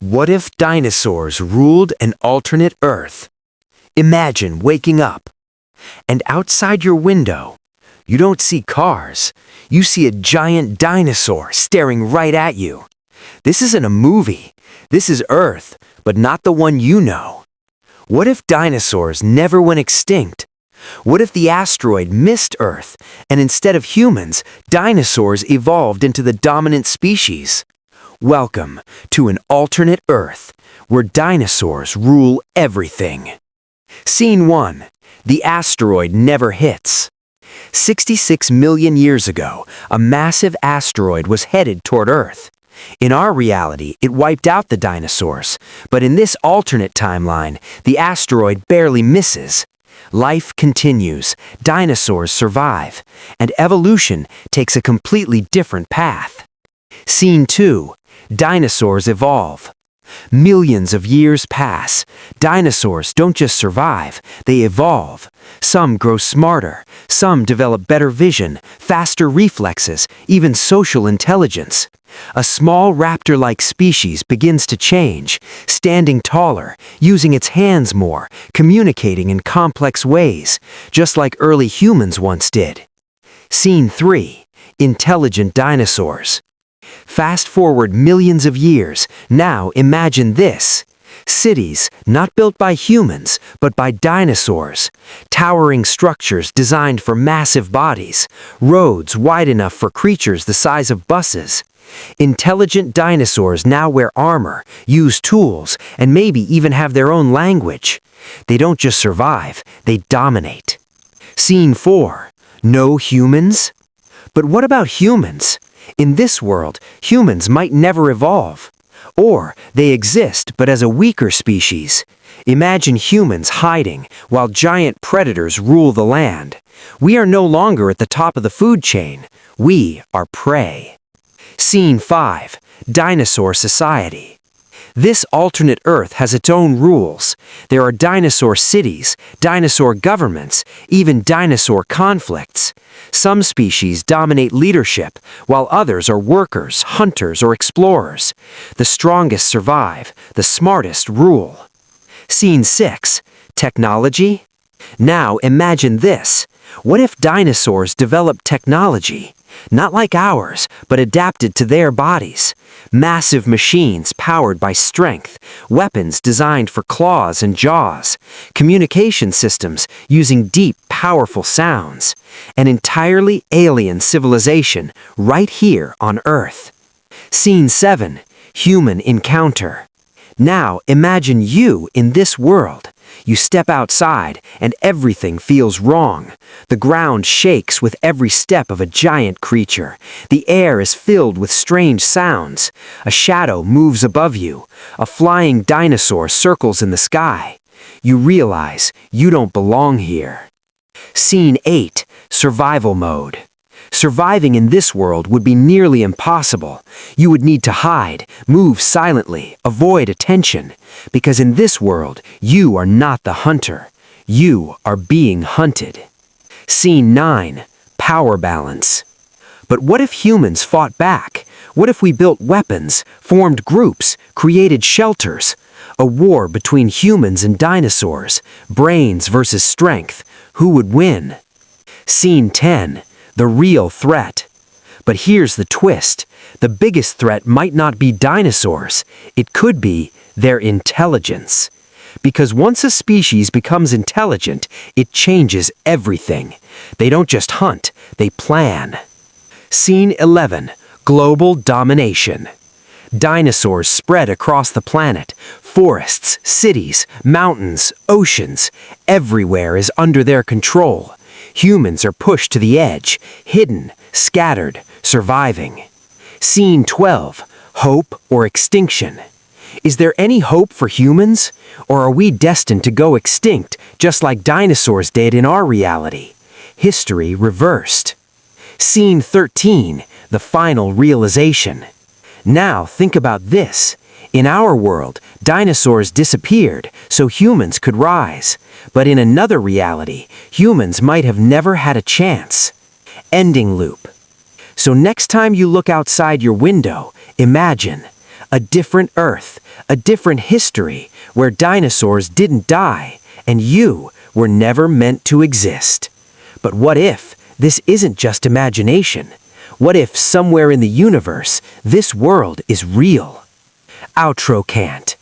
What if dinosaurs ruled an alternate Earth? Imagine waking up, and outside your window, you don't see cars. You see a giant dinosaur staring right at you. This isn't a movie. This is Earth, but not the one you know. What if dinosaurs never went extinct? What if the asteroid missed Earth, and instead of humans, dinosaurs evolved into the dominant species? Welcome to an alternate Earth, where dinosaurs rule everything. Scene 1. The asteroid never hits. 66 million years ago, a massive asteroid was headed toward Earth. In our reality, it wiped out the dinosaurs, but in this alternate timeline, the asteroid barely misses. Life continues, dinosaurs survive, and evolution takes a completely different path. Scene 2. Dinosaurs evolve. Millions of years pass. Dinosaurs don't just survive, they evolve. Some grow smarter, some develop better vision, faster reflexes, even social intelligence. A small raptor-like species begins to change, standing taller, using its hands more, communicating in complex ways, just like early humans once did. Scene 3. Intelligent dinosaurs. Fast forward millions of years, now imagine this. Cities, not built by humans, but by dinosaurs. Towering structures designed for massive bodies. Roads wide enough for creatures the size of buses. Intelligent dinosaurs now wear armor, use tools, and maybe even have their own language. They don't just survive, they dominate. Scene 4. No humans? But what about humans? In this world, humans might never evolve. Or they exist but as a weaker species. Imagine humans hiding while giant predators rule the land. We are no longer at the top of the food chain. We are prey. Scene 5. Dinosaur society. This alternate Earth has its own rules. There are dinosaur cities, dinosaur governments, even dinosaur conflicts. Some species dominate leadership, while others are workers, hunters, or explorers. The strongest survive, the smartest rule. Scene 6. Technology. Now imagine this. What if dinosaurs developed technology? Not like ours, but adapted to their bodies. Massive machines powered by strength, weapons designed for claws and jaws, communication systems using deep, powerful sounds, an entirely alien civilization right here on Earth. Scene 7. Human encounter. Now imagine you in this world. You step outside, and everything feels wrong. The ground shakes with every step of a giant creature. The air is filled with strange sounds. A shadow moves above you. A flying dinosaur circles in the sky. You realize you don't belong here. Scene 8. Survival mode. Surviving in this world would be nearly impossible. You would need to hide, move silently, avoid attention. Because in this world, you are not the hunter. You are being hunted. Scene 9. Power balance. But what if humans fought back? What if we built weapons, formed groups, created shelters? A war between humans and dinosaurs. Brains versus strength. Who would win? Scene 10. The real threat. But here's the twist. The biggest threat might not be dinosaurs. It could be their intelligence. Because once a species becomes intelligent, it changes everything. They don't just hunt, they plan. Scene 11. Global domination. Dinosaurs spread across the planet. Forests, cities, mountains, oceans. Everywhere is under their control. Humans are pushed to the edge, hidden, scattered, surviving. Scene 12. Hope or extinction. Is there any hope for humans? Or are we destined to go extinct, just like dinosaurs did in our reality? History reversed. Scene 13. The final realization. Now think about this. In our world, dinosaurs disappeared so humans could rise. But in another reality, humans might have never had a chance. Ending loop. So next time you look outside your window, imagine A different Earth, a different history, where dinosaurs didn't die, and you were never meant to exist. But what if this isn't just imagination? What if somewhere in the universe, this world is real? Outro can't.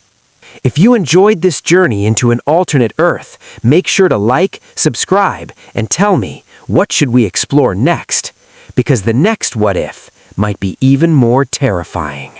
If you enjoyed this journey into an alternate Earth, make sure to like, subscribe, and tell me, what should we explore next? Because the next what if might be even more terrifying.